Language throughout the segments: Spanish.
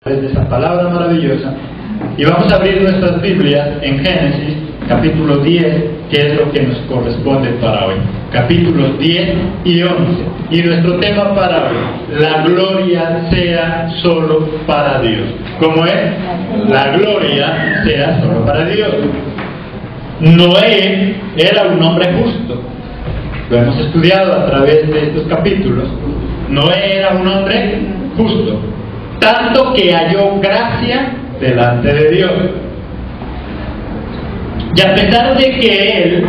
De esa palabra maravillosa, y vamos a abrir nuestras Biblias en Génesis capítulo 10, que es lo que nos corresponde para hoy, capítulos 10 y 11, y nuestro tema para hoy: la gloria sea solo para Dios. ¿Cómo es? La gloria sea solo para Dios. Noé era un hombre justo, lo hemos estudiado a través de estos capítulos. Noé era un hombre justo, tanto que halló gracia delante de Dios. Y a pesar de que él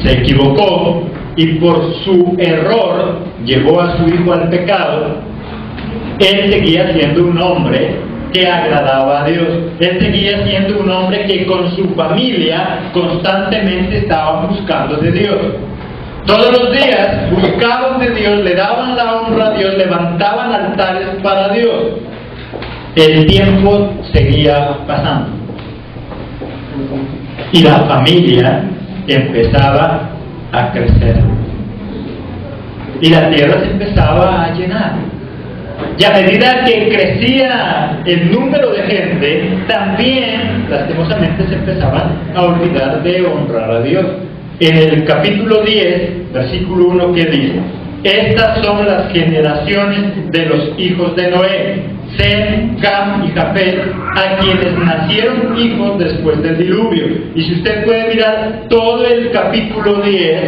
se equivocó y por su error llevó a su hijo al pecado, él seguía siendo un hombre que agradaba a Dios. Él seguía siendo un hombre que con su familia constantemente estaba buscando de Dios. Todos los días buscaban de Dios, le daban la honra a Dios, levantaban altares para Dios. El tiempo seguía pasando y la familia empezaba a crecer y la tierra se empezaba a llenar. Y a medida que crecía el número de gente, también lastimosamente se empezaban a olvidar de honrar a Dios. En el capítulo 10, versículo 1, que dice: estas son las generaciones de los hijos de Noé, Sem, Cam y Jafet, a quienes nacieron hijos después del diluvio. Y si usted puede mirar todo el capítulo 10,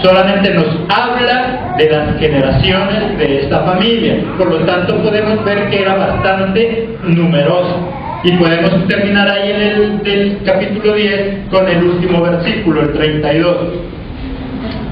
solamente nos habla de las generaciones de esta familia. Por lo tanto, podemos ver que era bastante numerosa. Y podemos terminar ahí en el capítulo 10 con el último versículo, el 32.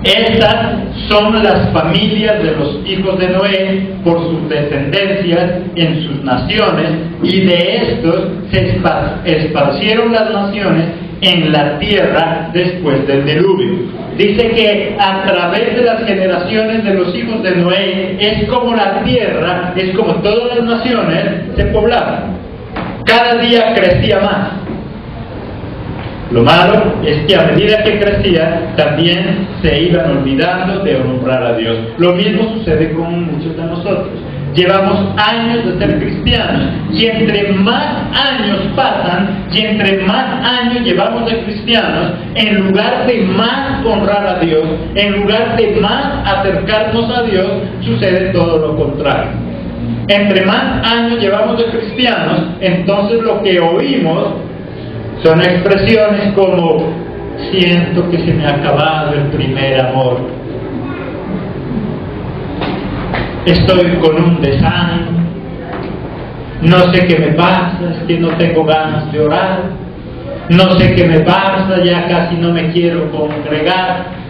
Estas son las familias de los hijos de Noé por sus descendencias en sus naciones, y de estos se esparcieron las naciones en la tierra después del diluvio. Dice que a través de las generaciones de los hijos de Noé es como la tierra, es como todas las naciones se poblaban. Cada día crecía más. Lo malo es que a medida que crecía, también se iban olvidando de honrar a Dios. Lo mismo sucede con muchos de nosotros. Llevamos años de ser cristianos, y entre más años pasan, y entre más años llevamos de cristianos, en lugar de más honrar a Dios, en lugar de más acercarnos a Dios, sucede todo lo contrario. Entre más años llevamos de cristianos, entonces lo que oímos son expresiones como: siento que se me ha acabado el primer amor, estoy con un desánimo, no sé qué me pasa, es que no tengo ganas de orar, no sé qué me pasa, ya casi no me quiero congregar.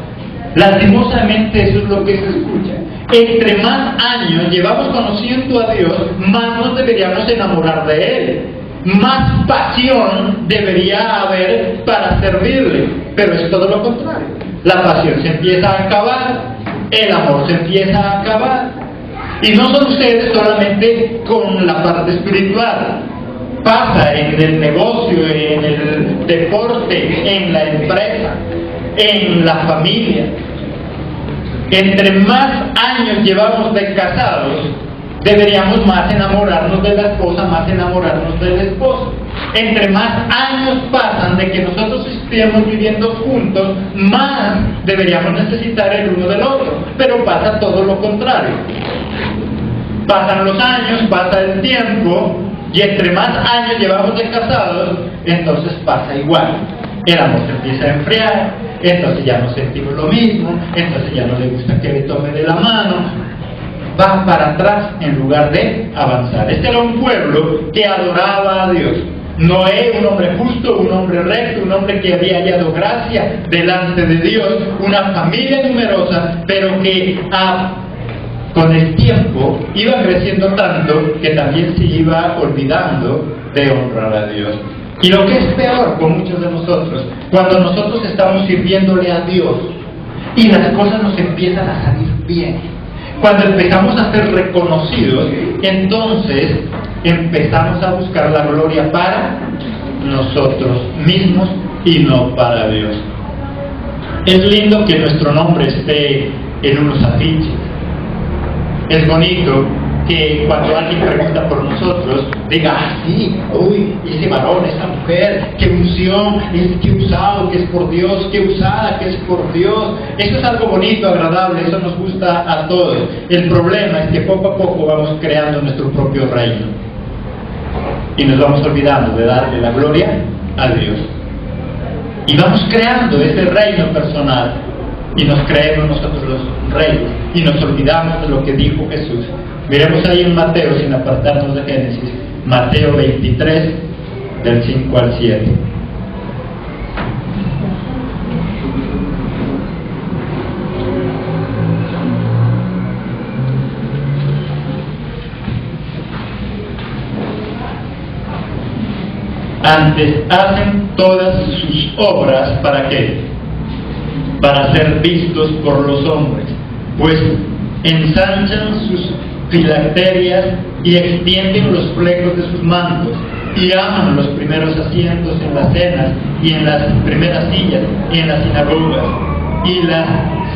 Lastimosamente eso es lo que se escucha. Entre más años llevamos conociendo a Dios, más nos deberíamos enamorar de Él, más pasión debería haber para servirle, pero es todo lo contrario. La pasión se empieza a acabar, el amor se empieza a acabar, y no sucede solamente con la parte espiritual, pasa en el negocio, en el deporte, en la empresa, en la familia. Entre más años llevamos de casados, deberíamos más enamorarnos de la esposa, más enamorarnos del esposo. Entre más años pasan de que nosotros estemos viviendo juntos, más deberíamos necesitar el uno del otro. Pero pasa todo lo contrario. Pasan los años, pasa el tiempo, y entre más años llevamos de casados, entonces pasa igual. El amor se empieza a enfriar, entonces ya no sentimos lo mismo, entonces ya no le gusta que le tome de la mano, va para atrás en lugar de avanzar. Este era un pueblo que adoraba a Dios. Noé, un hombre justo, un hombre recto, un hombre que había hallado gracia delante de Dios, una familia numerosa, pero que con el tiempo iba creciendo tanto que también se iba olvidando de honrar a Dios. Y lo que es peor con muchos de nosotros, cuando nosotros estamos sirviéndole a Dios y las cosas nos empiezan a salir bien, cuando empezamos a ser reconocidos, entonces empezamos a buscar la gloria para nosotros mismos y no para Dios. Es lindo que nuestro nombre esté en unos afiches, es bonito que cuando alguien pregunta por nosotros, diga, ah, sí, uy, ese varón, esa mujer, qué unción, qué usado, que es por Dios, qué usada, que es por Dios. Eso es algo bonito, agradable, eso nos gusta a todos. El problema es que poco a poco vamos creando nuestro propio reino y nos vamos olvidando de darle la gloria a Dios. Y vamos creando ese reino personal y nos creemos nosotros los reyes y nos olvidamos de lo que dijo Jesús. Miremos ahí en Mateo, sin apartarnos de Génesis, Mateo 23, del 5 al 7. Antes hacen todas sus obras, ¿para qué? Para ser vistos por los hombres, pues ensanchan sus filacterias y extienden los flecos de sus mantos, y aman los primeros asientos en las cenas y en las primeras sillas y en las sinagogas y las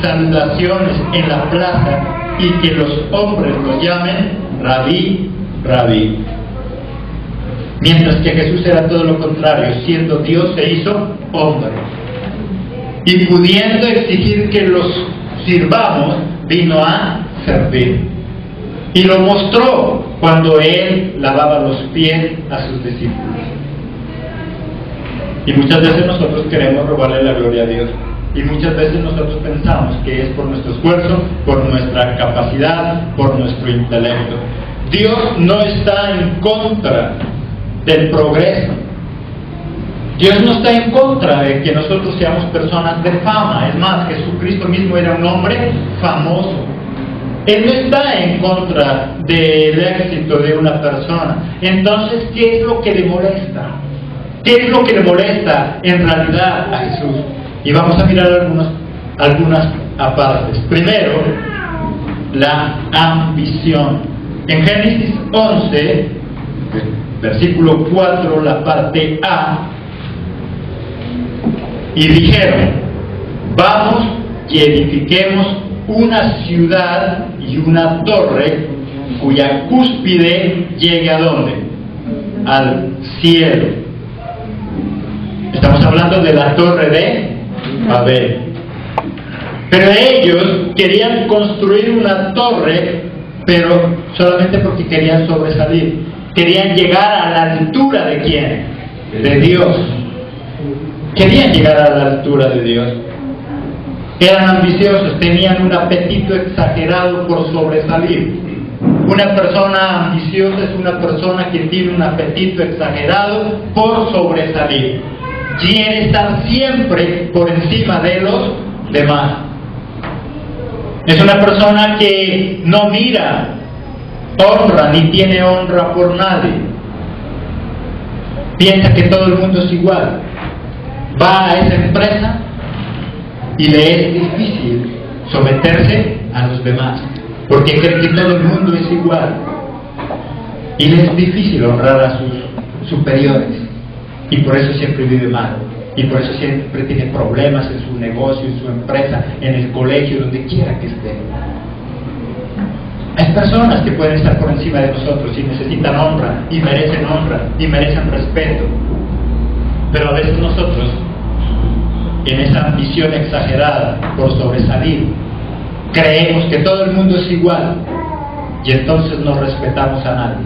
salutaciones en la plaza, y que los hombres los llamen Rabí, Rabí. Mientras que Jesús era todo lo contrario, siendo Dios se hizo hombre, y pudiendo exigir que los sirvamos, vino a servir. Y lo mostró cuando Él lavaba los pies a sus discípulos. Y muchas veces nosotros queremos robarle la gloria a Dios. Y muchas veces nosotros pensamos que es por nuestro esfuerzo, por nuestra capacidad, por nuestro intelecto. Dios no está en contra del progreso. Dios no está en contra de que nosotros seamos personas de fama. Es más, Jesucristo mismo era un hombre famoso. Él no está en contra del éxito de una persona. Entonces, ¿qué es lo que le molesta? ¿Qué es lo que le molesta en realidad a Jesús? Y vamos a mirar algunas apartes. Primero, la ambición. En Génesis 11, versículo 4, la parte A, y dijeron, vamos y edifiquemos una ciudad y una torre cuya cúspide llegue ¿a dónde? Al cielo. Estamos hablando de la torre de Babel. Pero ellos querían construir una torre, pero solamente porque querían sobresalir. Querían llegar a la altura de ¿quién? De Dios. Querían llegar a la altura de Dios. Eran ambiciosos, tenían un apetito exagerado por sobresalir. Una persona ambiciosa es una persona que tiene un apetito exagerado por sobresalir. Quiere estar siempre por encima de los demás. Es una persona que no mira honra ni tiene honra por nadie. Piensa que todo el mundo es igual. Va a esa empresa y le es difícil someterse a los demás, porque cree que todo el mundo es igual. Y le es difícil honrar a sus superiores. Y por eso siempre vive mal. Y por eso siempre tiene problemas en su negocio, en su empresa, en el colegio, donde quiera que esté. Hay personas que pueden estar por encima de nosotros y necesitan honra, y merecen respeto. Pero a veces nosotros, en esa ambición exagerada por sobresalir, creemos que todo el mundo es igual, y entonces no respetamos a nadie.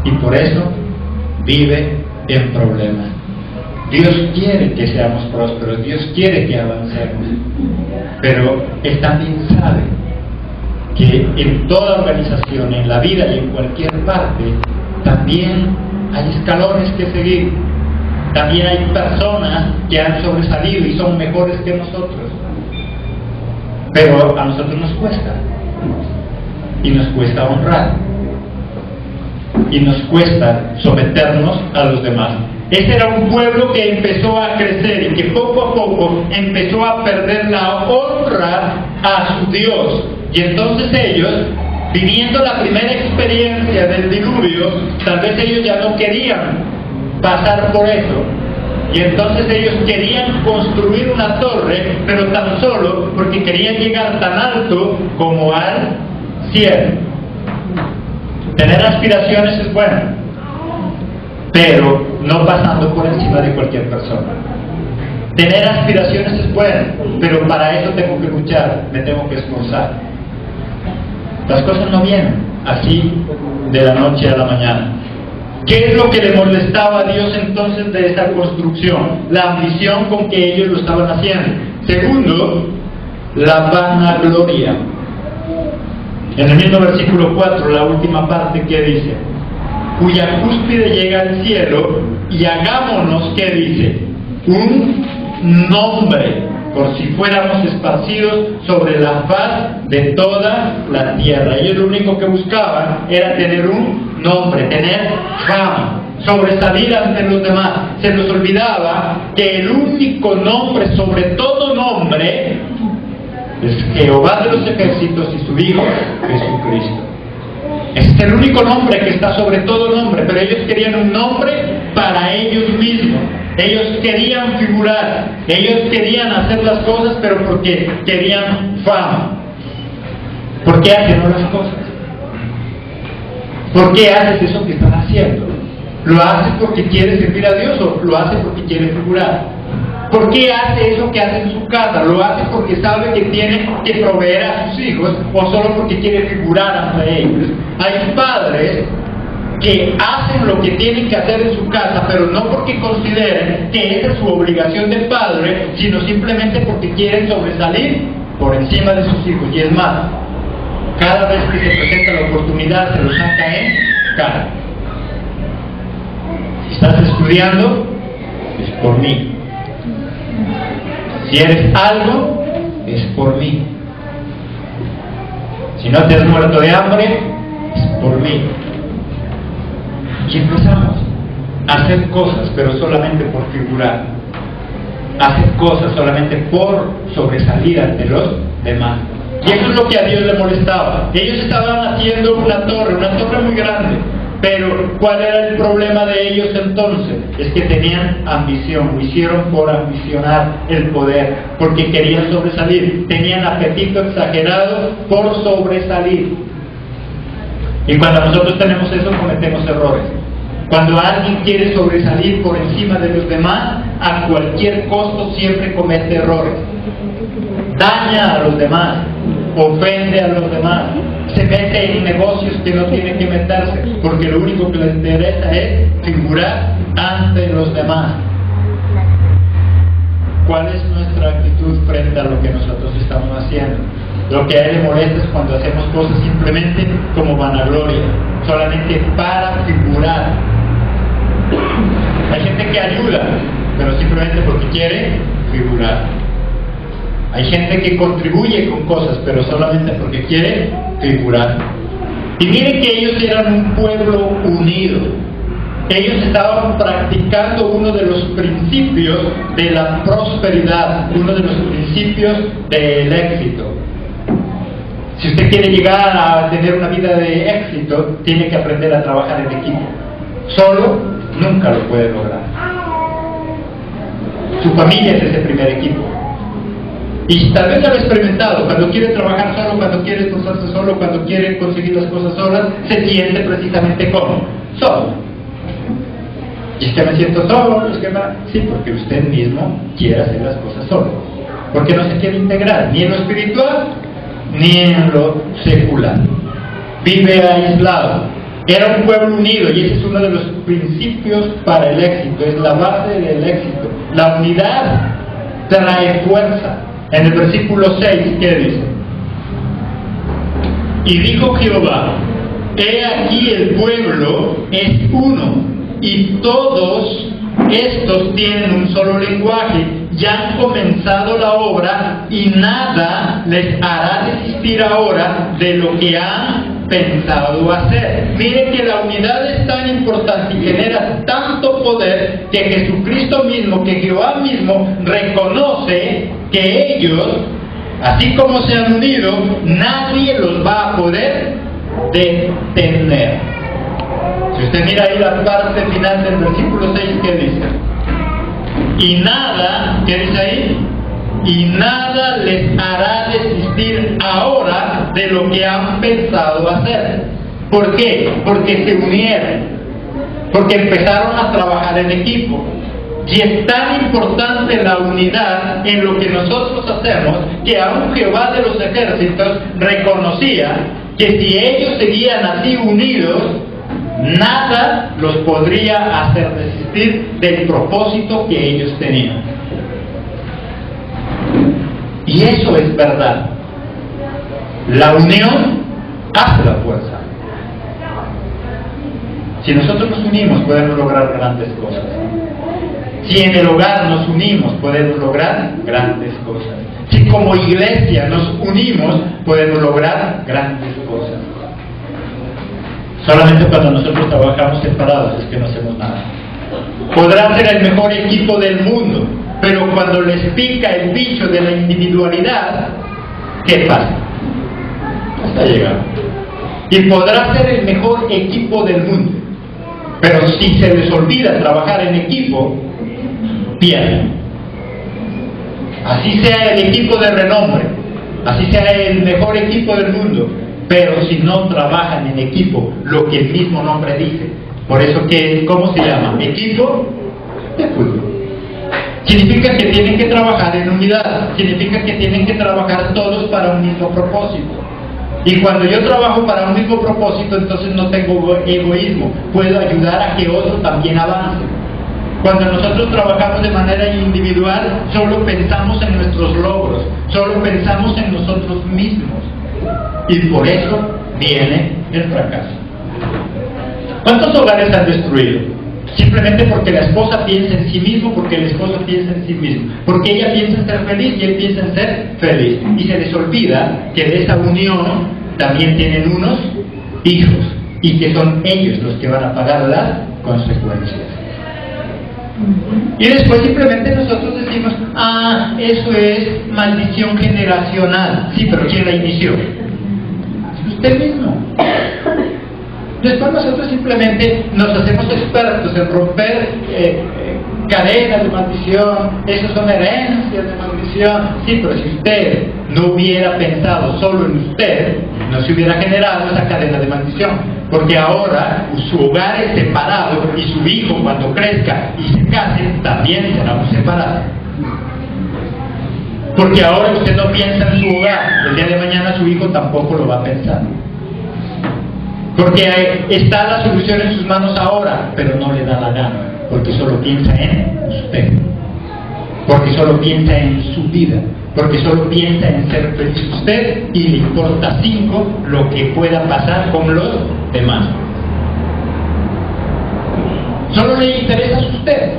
Y por eso vive en problemas. Dios quiere que seamos prósperos, Dios quiere que avancemos, pero Él también sabe que en toda organización, en la vida y en cualquier parte, también hay escalones que seguir. También hay personas que han sobresalido y son mejores que nosotros. Pero a nosotros nos cuesta. Y nos cuesta honrar. Y nos cuesta someternos a los demás. Ese era un pueblo que empezó a crecer y que poco a poco empezó a perder la honra a su Dios. Y entonces ellos, viviendo la primera experiencia del diluvio, tal vez ellos ya no querían pasar por eso. Y entonces ellos querían construir una torre, pero tan solo porque querían llegar tan alto como al cielo. Tener aspiraciones es bueno, pero no pasando por encima de cualquier persona. Tener aspiraciones es bueno, pero para eso tengo que luchar, me tengo que esforzar. Las cosas no vienen así de la noche a la mañana. ¿Qué es lo que le molestaba a Dios entonces de esa construcción? La ambición con que ellos lo estaban haciendo. Segundo, la vanagloria. En el mismo versículo 4, la última parte, que dice: cuya cúspide llega al cielo, y hagámonos, ¿qué dice? Un nombre, por si fuéramos esparcidos sobre la faz de toda la tierra. Ellos lo único que buscaban era tener un nombre, tener fama, sobresalir ante los demás. Se les olvidaba que el único nombre sobre todo nombre es Jehová de los ejércitos y su Hijo Jesucristo. Es el único nombre que está sobre todo nombre, pero ellos querían un nombre para ellos mismos. Ellos querían figurar, ellos querían hacer las cosas, pero porque querían fama. ¿Por qué hacen las cosas? ¿Por qué haces eso que estás haciendo? ¿Lo haces porque quieres servir a Dios o lo haces porque quieres figurar? ¿Por qué hace eso que hace en su casa? ¿Lo hace porque sabe que tiene que proveer a sus hijos o solo porque quiere figurar ante ellos? Hay padres que hacen lo que tienen que hacer en su casa, pero no porque consideren que esa es su obligación de padre, sino simplemente porque quieren sobresalir por encima de sus hijos. Y es más, cada vez que se presenta la oportunidad se lo saca en cara. Si estás estudiando, es por mí. Si eres algo, es por mí. Si no te has muerto de hambre, es por mí. Y empezamos a hacer cosas, pero solamente por figurar. Hacer cosas solamente por sobresalir ante los demás. Y eso es lo que a Dios le molestaba. Ellos estaban haciendo una torre muy grande. Pero ¿cuál era el problema de ellos entonces? Es que tenían ambición, lo hicieron por ambicionar el poder, porque querían sobresalir, tenían apetito exagerado por sobresalir. Y cuando nosotros tenemos eso, cometemos errores. Cuando alguien quiere sobresalir por encima de los demás, a cualquier costo siempre comete errores. Daña a los demás, ofende a los demás, se mete en negocios que no tiene que meterse, porque lo único que les interesa es figurar ante los demás. ¿Cuál es nuestra actitud frente a lo que nosotros estamos haciendo? Lo que a él le molesta es cuando hacemos cosas simplemente como vanagloria, solamente para figurar. Hay gente que ayuda, pero simplemente porque quiere figurar. Hay gente que contribuye con cosas, pero solamente porque quiere figurar. Y miren que ellos eran un pueblo unido. Ellos estaban practicando uno de los principios de la prosperidad, uno de los principios del éxito. Si usted quiere llegar a tener una vida de éxito, tiene que aprender a trabajar en equipo. Solo nunca lo puede lograr. Su familia es ese primer equipo. Y tal vez lo ha experimentado, cuando quiere trabajar solo, cuando quiere esforzarse solo, cuando quiere conseguir las cosas solas, se siente precisamente como solo. Y es que me siento solo, es que sí, porque usted mismo quiere hacer las cosas solo. Porque no se quiere integrar, ni en lo espiritual, ni en lo secular. Vive aislado. Era un pueblo unido y ese es uno de los principios para el éxito, es la base del éxito. La unidad trae fuerza. En el versículo 6, ¿qué dice? Y dijo Jehová: he aquí el pueblo es uno, y todos estos tienen un solo lenguaje, ya han comenzado la obra, y nada les hará desistir ahora de lo que han pensado hacer. Miren que la unidad es tan importante y genera tanto poder que Jesucristo mismo, que Jehová mismo reconoce que ellos, así como se han unido, nadie los va a poder detener. Si usted mira ahí la parte final del versículo 6, ¿qué dice? Y nada, ¿qué dice ahí? Y nada les hará desistir ahora de lo que han pensado hacer. ¿Por qué? Porque se unieron, porque empezaron a trabajar en equipo. Y es tan importante la unidad en lo que nosotros hacemos, que aún Jehová de los ejércitos reconocía que si ellos seguían así unidos, nada los podría hacer desistir del propósito que ellos tenían. Y eso es verdad. La unión hace la fuerza. Si nosotros nos unimos, podemos lograr grandes cosas. Si en el hogar nos unimos, podemos lograr grandes cosas. Si como iglesia nos unimos, podemos lograr grandes cosas. Solamente cuando nosotros trabajamos separados es que no hacemos nada. Podrán ser el mejor equipo del mundo, pero cuando les pica el bicho de la individualidad, ¿qué pasa? Hasta llegar. Y podrá ser el mejor equipo del mundo, pero si se les olvida trabajar en equipo, pierden. Así sea el equipo de renombre, así sea el mejor equipo del mundo, pero si no trabajan en equipo, lo que el mismo nombre dice. Por eso que, ¿cómo se llama? Equipo de fútbol. Significa que tienen que trabajar en unidad, significa que tienen que trabajar todos para un mismo propósito. Y cuando yo trabajo para un mismo propósito, entonces no tengo egoísmo, puedo ayudar a que otro también avance. Cuando nosotros trabajamos de manera individual, solo pensamos en nuestros logros, solo pensamos en nosotros mismos. Y por eso viene el fracaso. ¿Cuántos hogares han destruido? Simplemente porque la esposa piensa en sí mismo, porque el esposo piensa en sí mismo, porque ella piensa en ser feliz y él piensa en ser feliz. Y se les olvida que de esa unión también tienen unos hijos y que son ellos los que van a pagar las consecuencias. Y después simplemente nosotros decimos, eso es maldición generacional. Sí, pero ¿quién la inició? Usted mismo. Después nosotros simplemente nos hacemos expertos en romper cadenas de maldición, esas son herencias de maldición. Sí, pero si usted no hubiera pensado solo en usted, no se hubiera generado esa cadena de maldición. Porque ahora su hogar es separado y su hijo cuando crezca y se case también será un separado. Porque ahora usted no piensa en su hogar, el día de mañana su hijo tampoco lo va a pensar. Porque está la solución en sus manos ahora, pero no le da la gana, porque solo piensa en usted, porque solo piensa en su vida, porque solo piensa en ser feliz usted y le importa 5 lo que pueda pasar con los demás. Solo le interesa a usted,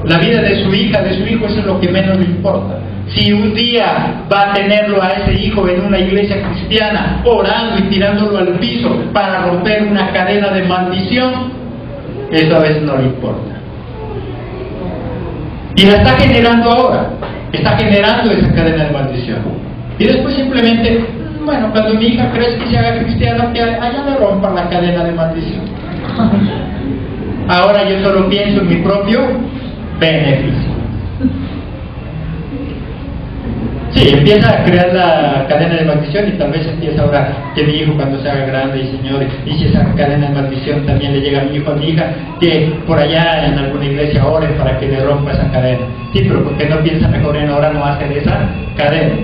la vida de su hija, de su hijo, eso es lo que menos le importa. Si un día va a tenerlo a ese hijo en una iglesia cristiana, orando y tirándolo al piso para romper una cadena de maldición, eso a veces no le importa. Y la está generando ahora, está generando esa cadena de maldición. Y después simplemente, bueno, cuando mi hija crezca y se haga cristiana, que allá le rompa la cadena de maldición. Ahora yo solo pienso en mi propio beneficio. Sí, empieza a crear la cadena de maldición y tal vez empieza a orar que mi hijo cuando se haga grande y señores, y si esa cadena de maldición también le llega a mi hijo, a mi hija, que por allá en alguna iglesia oren para que le rompa esa cadena. Sí, pero ¿por qué no piensa mejor en ahora no hacer esa cadena?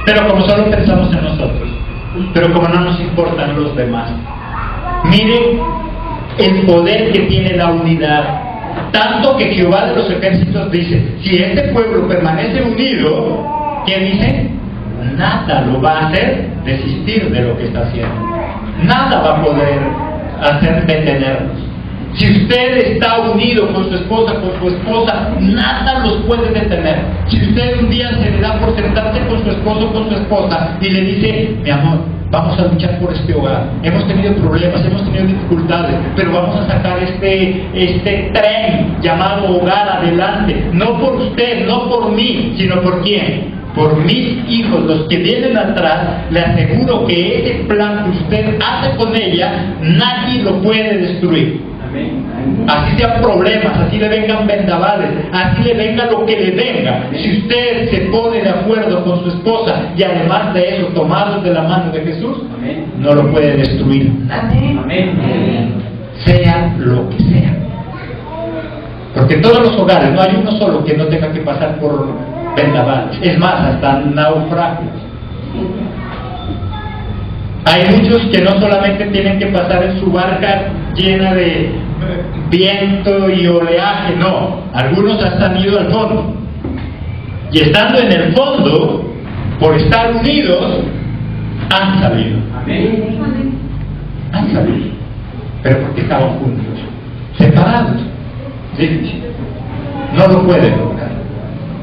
Pero como solo pensamos en nosotros, pero como no nos importan los demás. Miren el poder que tiene la unidad, tanto que Jehová de los ejércitos dice, si este pueblo permanece unido, ¿qué dice? Nada lo va a hacer desistir de lo que está haciendo. Nada va a poder hacer detenernos. Si usted está unido con su esposa, nada los puede detener. Si usted un día se le da por sentarse con su esposo o con su esposa y le dice, mi amor, vamos a luchar por este hogar, hemos tenido problemas, hemos tenido dificultades, pero vamos a sacar este tren llamado hogar adelante, no por usted, no por mí, sino por quién, por mis hijos, los que vienen atrás. Le aseguro que ese plan que usted hace con ella, nadie lo puede destruir. Así sean problemas, así le vengan vendavales, así le venga lo que le venga. Si usted se pone de acuerdo con su esposa y además de eso tomados de la mano de Jesús, no lo puede destruir. Sea lo que sea. Porque en todos los hogares no hay uno solo que no tenga que pasar por vendavales. Es más, hasta naufragios. Hay muchos que no solamente tienen que pasar en su barca llena de viento y oleaje, no, algunos hasta han ido al fondo. Y estando en el fondo, por estar unidos, han salido. Han salido. Pero porque estaban juntos, separados. ¿Sí? No lo pueden lograr.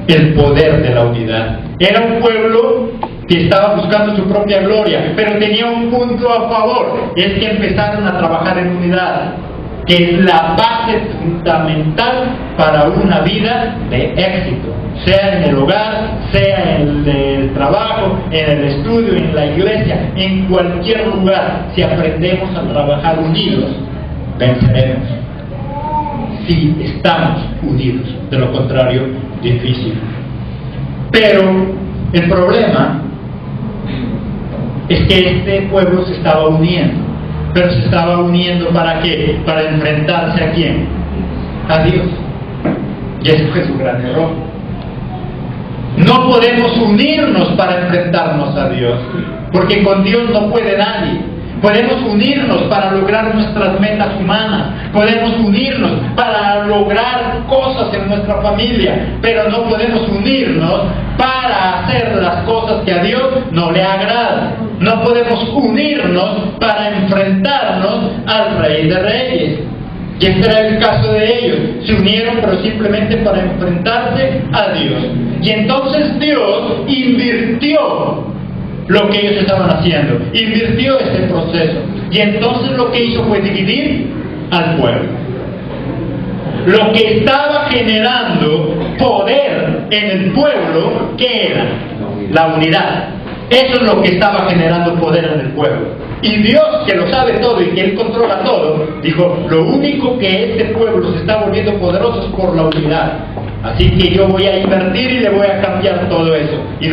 El poder de la unidad. Era un pueblo que estaba buscando su propia gloria, pero tenía un punto a favor, es que empezaron a trabajar en unidad, que es la base fundamental para una vida de éxito, sea en el hogar, sea en el trabajo, en el estudio, en la iglesia, en cualquier lugar. Si aprendemos a trabajar unidos, venceremos. Si estamos unidos, de lo contrario, difícil. Pero el problema es que este pueblo se estaba uniendo. ¿Pero se estaba uniendo para qué? Para enfrentarse ¿a quién? A Dios. Y ese fue su gran error. No podemos unirnos para enfrentarnos a Dios, porque con Dios no puede nadie. Podemos unirnos para lograr nuestras metas humanas, podemos unirnos para lograr cosas en nuestra familia, pero no podemos unirnos para hacer las cosas que a Dios no le agradan. No podemos unirnos para enfrentarnos al Rey de Reyes. Y este era el caso de ellos. Se unieron pero simplemente para enfrentarse a Dios. Y entonces Dios invirtió lo que ellos estaban haciendo, invirtió ese proceso, y entonces lo que hizo fue dividir al pueblo. Lo que estaba generando poder en el pueblo, ¿qué era? La unidad. Eso es lo que estaba generando poder en el pueblo. Y Dios, que lo sabe todo y que Él controla todo, dijo, lo único que este pueblo se está volviendo poderoso es por la unidad. Así que yo voy a invertir y le voy a cambiar todo eso. Y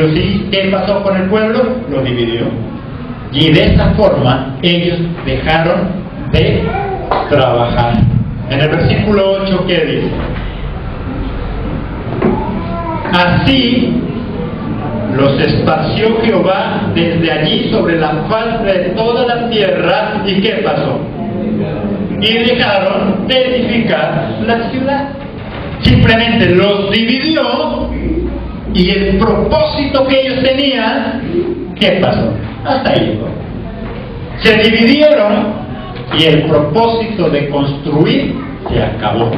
¿qué pasó con el pueblo? Lo dividió. Y de esta forma ellos dejaron de trabajar. En el versículo 8, ¿qué dice? Así los esparció Jehová desde allí sobre la faz de toda la tierra. ¿Y qué pasó? Y dejaron de edificar la ciudad. Simplemente los dividió, y el propósito que ellos tenían, ¿qué pasó? Hasta ahí llegó. Se dividieron y el propósito de construir se acabó.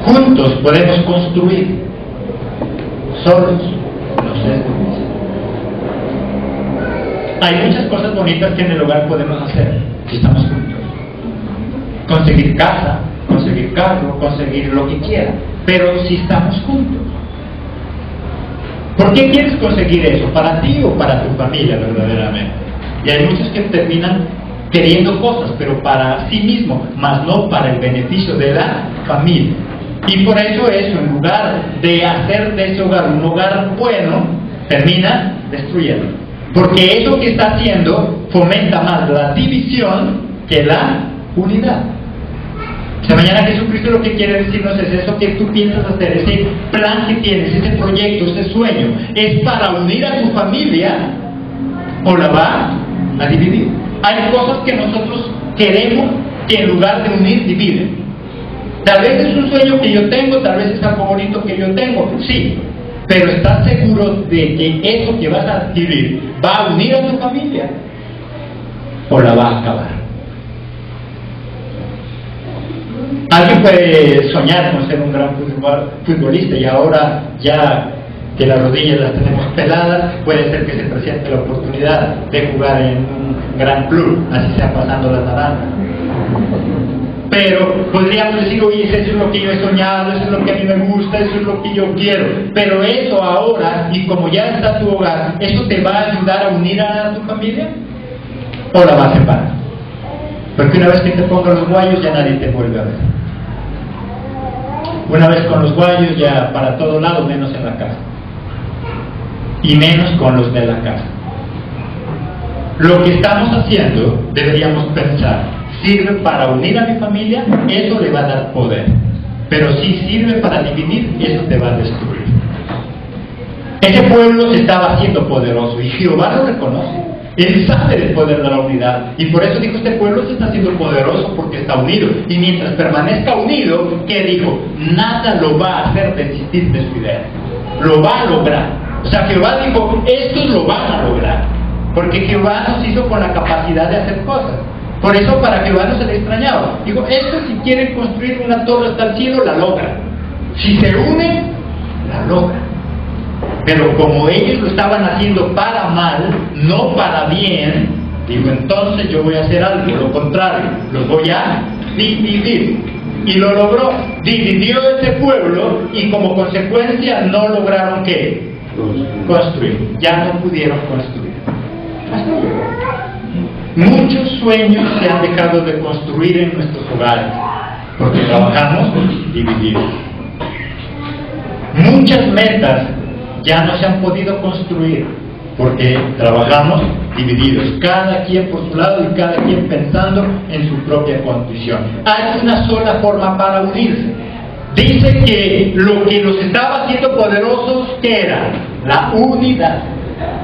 Juntos podemos construir, solos no sé. Hay muchas cosas bonitas que en el hogar podemos hacer si estamos juntos. Conseguir casa, conseguir carro, conseguir lo que quiera, pero si estamos juntos. ¿Por qué quieres conseguir eso? ¿Para ti o para tu familia verdaderamente? Y hay muchos que terminan queriendo cosas, pero para sí mismo, más no para el beneficio de la familia. Y por eso en lugar de hacer de ese hogar un hogar bueno, termina destruyendo. Porque eso que está haciendo fomenta más la división que la unidad. Esta mañana Jesucristo lo que quiere decirnos es eso que tú piensas hacer, ese plan que tienes, ese proyecto, ese sueño, ¿es para unir a tu familia o la va a dividir? Hay cosas que nosotros queremos que en lugar de unir, dividen. Tal vez es un sueño que yo tengo, tal vez es algo bonito que yo tengo, sí, pero ¿estás seguro de que eso que vas a adquirir va a unir a tu familia o la va a acabar? Alguien puede soñar con ser un gran futbolista y ahora ya que las rodillas las tenemos peladas, puede ser que se presente la oportunidad de jugar en un gran club, así sea pasando las naranjas. Pero podríamos decir, oye, eso es lo que yo he soñado, eso es lo que a mí me gusta, eso es lo que yo quiero. Pero eso ahora, y como ya está tu hogar, ¿eso te va a ayudar a unir a tu familia? ¿O la va a separar? Porque una vez que te pongan los guayos ya nadie te vuelve a ver. Una vez con los guayos ya para todo lado, menos en la casa. Y menos con los de la casa. Lo que estamos haciendo, deberíamos pensar, ¿sirve para unir a mi familia? Eso le va a dar poder. Pero si sirve para dividir, eso te va a destruir. Ese pueblo se estaba haciendo poderoso y Jehová lo reconoce. Él sabe del poder de la unidad y por eso dijo: este pueblo se está haciendo poderoso porque está unido, y mientras permanezca unido, ¿qué dijo? Nada lo va a hacer desistir de su idea, lo va a lograr. O sea, Jehová dijo: estos lo van a lograr, porque Jehová nos hizo con la capacidad de hacer cosas. Por eso para Jehová no se le extrañaba. Digo, estos si quieren construir una torre hasta el cielo, la logran. Si se unen, la logran. Pero como ellos lo estaban haciendo para mal, no para bien, digo, entonces yo voy a hacer algo, lo contrario, los voy a dividir. Y lo logró, dividió ese pueblo y como consecuencia no lograron ¿qué? Construir. Ya no pudieron construir. Hasta luego. Muchos sueños se han dejado de construir en nuestros hogares porque trabajamos divididos. Muchas metas ya no se han podido construir porque trabajamos divididos, cada quien por su lado y cada quien pensando en su propia condición. Hay una sola forma para unirse. Dice que lo que los estaba haciendo poderosos, ¿qué era? La unidad.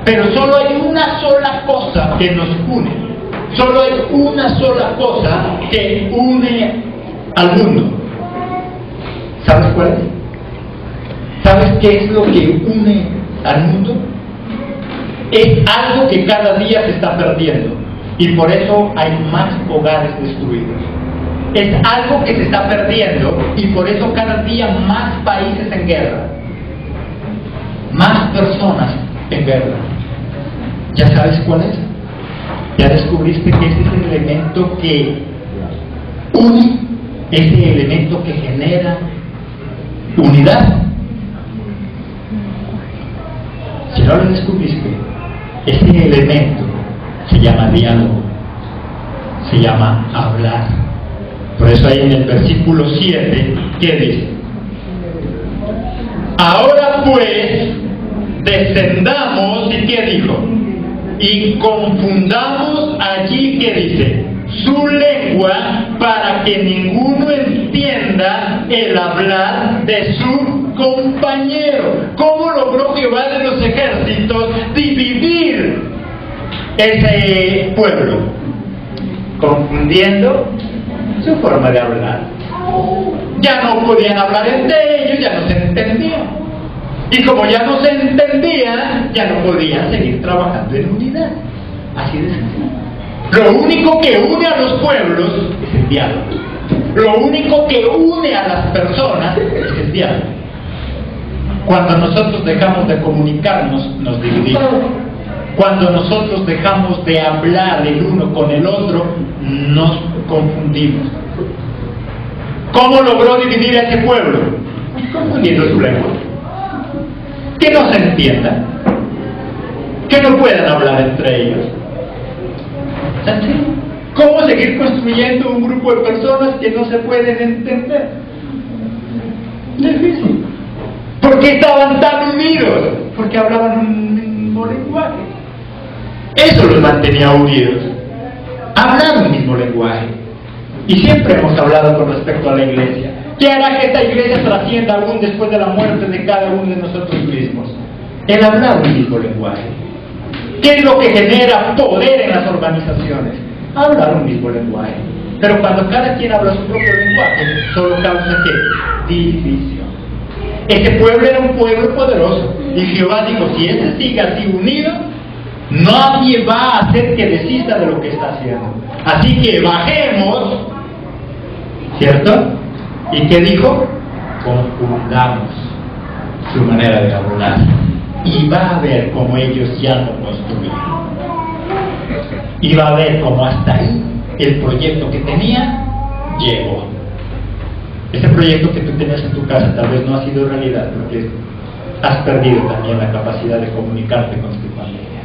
Pero solo hay una sola cosa que nos une. Solo hay una sola cosa que une al mundo. ¿Sabes cuál es? ¿Sabes qué es lo que une al mundo? Es algo que cada día se está perdiendo y por eso hay más hogares destruidos. Es algo que se está perdiendo y por eso cada día más países en guerra, más personas en guerra. ¿Ya sabes cuál es? Ya descubriste que ese es el elemento que une, ese elemento que genera unidad. Si no lo descubriste, ese elemento se llama diálogo, se llama hablar. Por eso ahí en el versículo 7, ¿qué dice? Ahora pues, descendamos, ¿y qué dijo? Y confundamos allí, ¿qué dice? Su lengua, para que ninguno entienda el hablar de su compañero. ¿Cómo logró Jehová de los ejércitos dividir ese pueblo? Confundiendo su forma de hablar. Ya no podían hablar entre ellos, ya no se entendían. Y como ya no se entendían, ya no podían seguir trabajando en unidad. Así de sencillo. Lo único que une a los pueblos es el diálogo. Lo único que une a las personas es el diálogo. Cuando nosotros dejamos de comunicarnos, nos dividimos. Cuando nosotros dejamos de hablar el uno con el otro, nos confundimos. ¿Cómo logró dividir a ese pueblo? Confundiendo su lengua. Que no se entiendan, que no puedan hablar entre ellos. ¿Sencillo? ¿Cómo seguir construyendo un grupo de personas que no se pueden entender? Difícil. ¿Por qué estaban tan unidos? Porque hablaban un mismo lenguaje. Eso los mantenía unidos. Hablar un mismo lenguaje. Y siempre hemos hablado con respecto a la iglesia. ¿Qué hará que esta iglesia trascienda aún después de la muerte de cada uno de nosotros mismos? El hablar un mismo lenguaje. ¿Qué es lo que genera poder en las organizaciones? Hablar un mismo lenguaje. Pero cuando cada quien habla su propio lenguaje, solo causa ¿qué? División. Ese pueblo era un pueblo poderoso. Y Jehová dijo, si ese sigue así unido, nadie va a hacer que desista de lo que está haciendo. Así que bajemos, ¿cierto? ¿Y qué dijo? Confundamos su manera de hablar. Y va a ver cómo ellos ya no construyeron. Y va a ver cómo hasta ahí el proyecto que tenían llegó. Ese proyecto que tú tenías en tu casa tal vez no ha sido realidad porque has perdido también la capacidad de comunicarte con tu familia.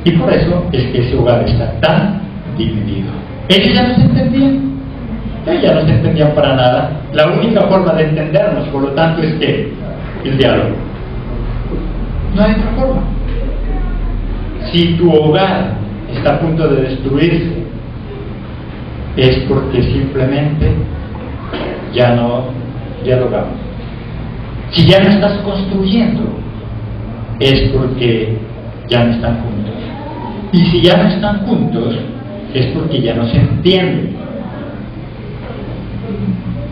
Y por eso es que ese hogar está tan dividido. Ellos ya no se entendían. Ellos ya no se entendían para nada. La única forma de entendernos, por lo tanto, es que el diálogo. No hay otra forma. Si tu hogar está a punto de destruirse, es porque simplemente ya no dialogamos. Si ya no estás construyendo, es porque ya no están juntos. Y si ya no están juntos, es porque ya no se entienden.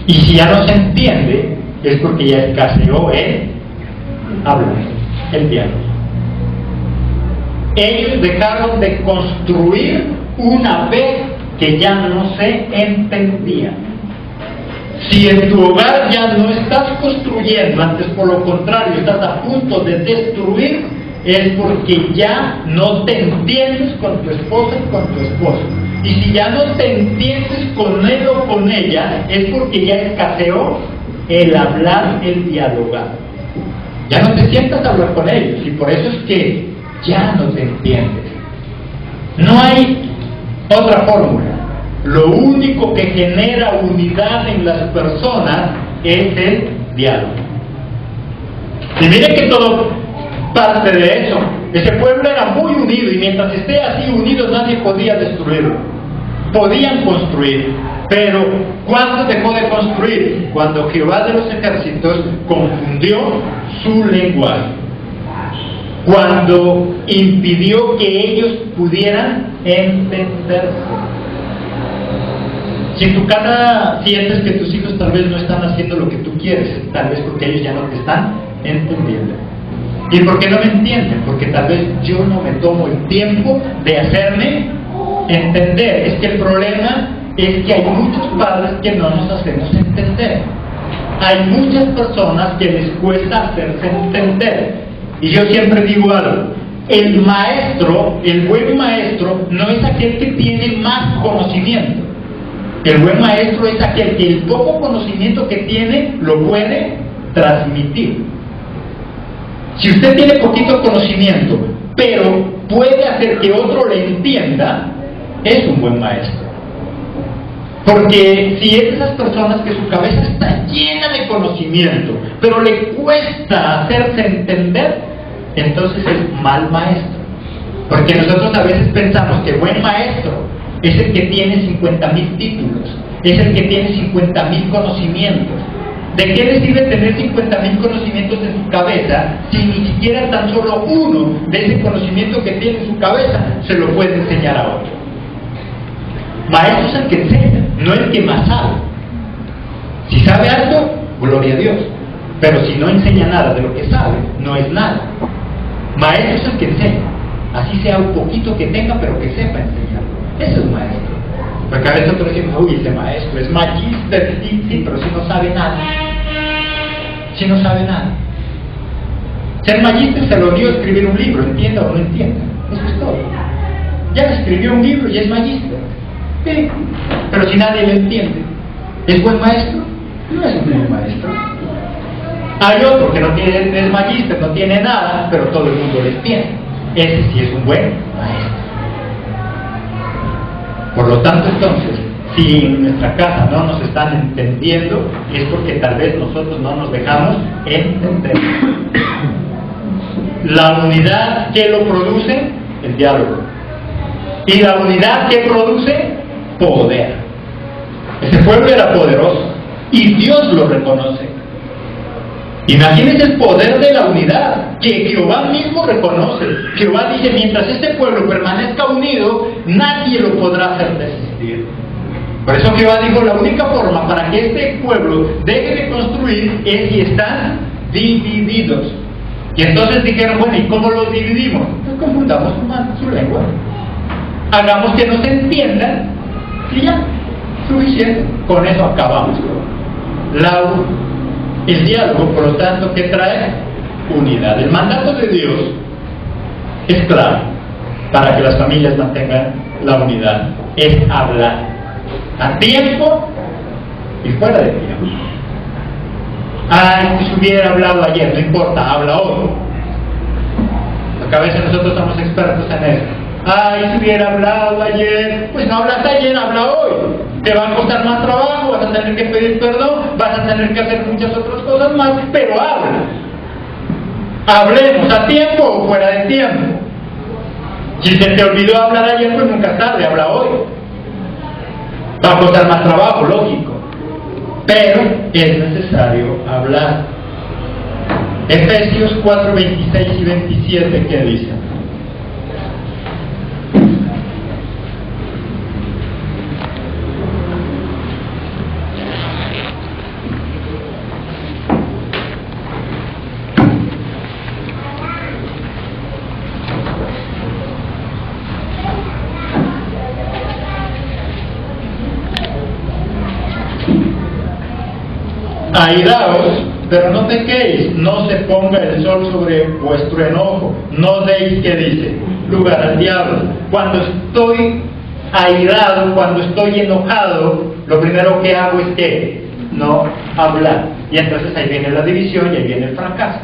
Y si ya no se entiende, es porque ya escaseó el hablar, el diálogo. Ellos dejaron de construir una vez que ya no se entendían. Si en tu hogar ya no estás construyendo, antes por lo contrario estás a punto de destruir, es porque ya no te entiendes con tu esposa y con tu esposo. Y si ya no te entiendes con él o con ella, es porque ya escaseó el hablar, el dialogar. Ya no te sientas a hablar con ellos, y por eso es que ya no te entiendes. No hay otra fórmula. Lo único que genera unidad en las personas es el diálogo. Y mire que todo parte de eso. Ese pueblo era muy unido, y mientras esté así unido nadie podía destruirlo. Podían construir, pero ¿cuándo dejó de construir? Cuando Jehová de los ejércitos confundió su lenguaje, cuando impidió que ellos pudieran entenderse. Si en tu casa sientes que tus hijos tal vez no están haciendo lo que tú quieres, tal vez porque ellos ya no te están entendiendo. ¿Y por qué no me entienden? Porque tal vez yo no me tomo el tiempo de hacerme entender. Es que el problema es que hay muchos padres que no nos hacemos entender. Hay muchas personas que les cuesta hacerse entender. Y yo siempre digo algo: el maestro, el buen maestro, no es aquel que tiene más conocimiento. El buen maestro es aquel que el poco conocimiento que tiene lo puede transmitir. Si usted tiene poquito conocimiento, pero puede hacer que otro le entienda, es un buen maestro. Porque si es de esas personas que su cabeza está llena de conocimiento, pero le cuesta hacerse entender, entonces es mal maestro. Porque nosotros a veces pensamos que buen maestro es el que tiene 50,000 títulos, es el que tiene 50,000 conocimientos. ¿De qué le sirve tener 50,000 conocimientos en su cabeza si ni siquiera tan solo uno de ese conocimiento que tiene en su cabeza se lo puede enseñar a otro? Maestro es el que enseña, no el que más sabe. Si sabe algo, gloria a Dios. Pero si no enseña nada de lo que sabe, no es nada. Maestro es el que enseña, así sea un poquito que tenga, pero que sepa enseñar. Ese es maestro. Porque a veces otros decimos: uy, ese maestro es magíster. Sí, pero si no sabe nada. Si no sabe nada. Ser magíster se lo dio a escribir un libro, entienda o no entienda. Eso es todo. Ya escribió un libro y es magíster. Sí, pero si nadie le entiende, ¿es buen maestro? No es un buen maestro. Hay otro que no tiene, es magíster, no tiene nada, pero todo el mundo le entiende. Ese sí es un buen maestro. Por lo tanto, entonces, si en nuestra casa no nos están entendiendo, es porque tal vez nosotros no nos dejamos entender. La unidad, ¿qué lo produce? El diálogo. Y la unidad, ¿qué produce? Poder. Ese pueblo era poderoso y Dios lo reconoce. Imagínense el poder de la unidad que Jehová mismo reconoce. Jehová dice: mientras este pueblo permanezca unido, nadie lo podrá hacer desistir. Por eso Jehová dijo: la única forma para que este pueblo deje de construir es si están divididos. Y entonces dijeron: bueno, ¿y cómo los dividimos? Pues confundamos su lengua, hagamos que no se entiendan y ya, suficiente. Con eso acabamos. El diálogo, por lo tanto, ¿qué trae? Unidad. El mandato de Dios es claro para que las familias mantengan la unidad: es hablar a tiempo y fuera de tiempo. Si se hubiera hablado ayer, no importa, habla hoy. Porque a veces nosotros somos expertos en eso. Ay, si hubiera hablado ayer. Pues no hablaste ayer, habla hoy. Te va a costar más trabajo, vas a tener que pedir perdón, vas a tener que hacer muchas otras cosas más, pero habla. Hablemos a tiempo o fuera de tiempo. Si se te olvidó hablar ayer, pues nunca es tarde, habla hoy. Va a costar más trabajo, lógico, pero es necesario hablar. Efesios 4, 26 y 27, ¿qué dice? Airaos, pero no pequéis, no se ponga el sol sobre vuestro enojo, no deis, ¿qué dice? Lugar al diablo. Cuando estoy airado, cuando estoy enojado, lo primero que hago es que no hablar. Y entonces ahí viene la división y ahí viene el fracaso.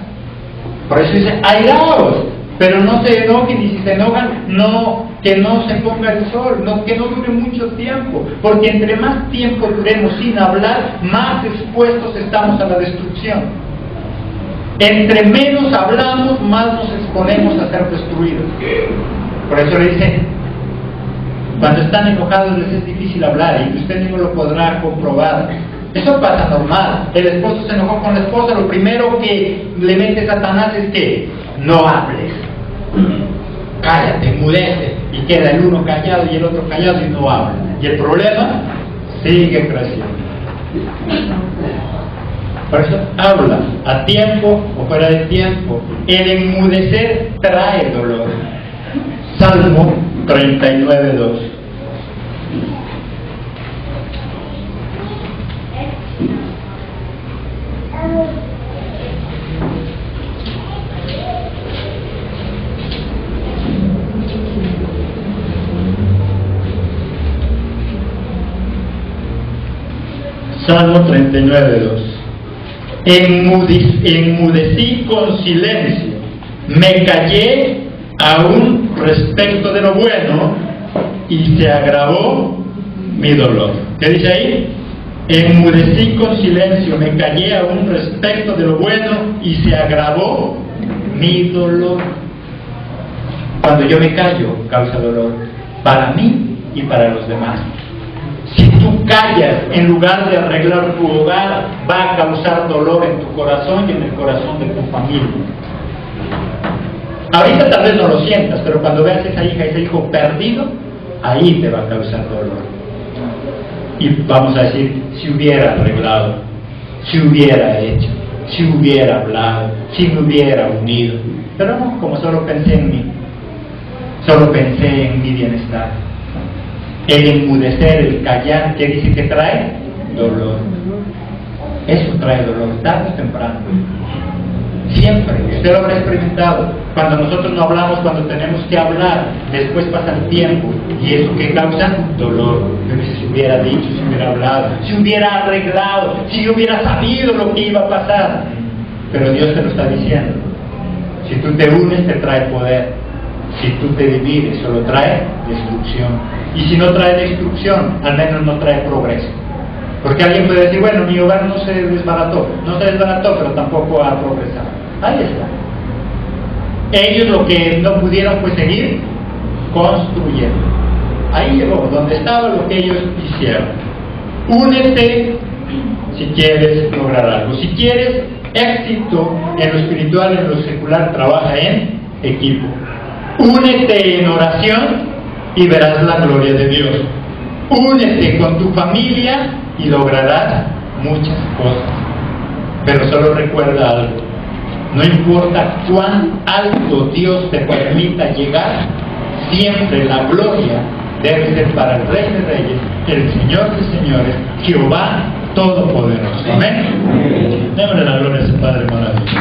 Por eso dice, airaos, pero no se enojen, y si se enojan, que no se ponga el sol, que no dure mucho tiempo, porque entre más tiempo duremos sin hablar, más expuestos estamos a la destrucción. Entre menos hablamos, más nos exponemos a ser destruidos. Por eso le dice, cuando están enojados les es difícil hablar, y usted mismo lo podrá comprobar. Eso pasa normal. El esposo se enojó con la esposa, lo primero que le mete Satanás es que no hables, cállate, mudece, y queda el uno callado y el otro callado y no habla, y el problema sigue creciendo. Por eso habla a tiempo o fuera de tiempo. El enmudecer trae dolor. Salmo 39:2. Salmo 39:2. Enmudecí con silencio, me callé aún respecto de lo bueno, y se agravó mi dolor. ¿Qué dice ahí? Enmudecí con silencio, me callé aún respecto de lo bueno, y se agravó mi dolor. Cuando yo me callo, causa dolor para mí y para los demás. Si tú callas en lugar de arreglar tu hogar, va a causar dolor en tu corazón y en el corazón de tu familia. Ahorita tal vez no lo sientas, pero cuando veas esa hija, ese hijo perdido, ahí te va a causar dolor. Y vamos a decir, si hubiera arreglado, si hubiera hecho, si hubiera hablado, si me hubiera unido. Pero no, como solo pensé en mí, solo pensé en mi bienestar. El enmudecer, el callar, ¿qué dice que trae? Dolor. Eso trae dolor, tarde o temprano. Siempre, usted lo habrá experimentado. Cuando nosotros no hablamos, cuando tenemos que hablar, después pasa el tiempo. ¿Y eso qué causa? Dolor. Yo no sé si hubiera dicho, si hubiera hablado, si hubiera arreglado, si yo hubiera sabido lo que iba a pasar. Pero Dios te lo está diciendo. Si tú te unes, te trae poder. Si tú te divides, solo trae destrucción. Y si no trae destrucción, al menos no trae progreso. Porque alguien puede decir, bueno, mi hogar no se desbarató, pero tampoco ha progresado. Ahí está. Ellos lo que no pudieron fue seguir construyendo. Ahí llegó, donde estaba lo que ellos hicieron. Únete si quieres lograr algo. Si quieres éxito en lo espiritual, en lo secular, trabaja en equipo. Únete en oración y verás la gloria de Dios. Únete con tu familia y lograrás muchas cosas. Pero solo recuerda algo: no importa cuán alto Dios te permita llegar, siempre la gloria debe ser para el Rey de Reyes, el Señor de Señores, Jehová Todopoderoso. Amén. Démosle la gloria a ese Padre maravilloso.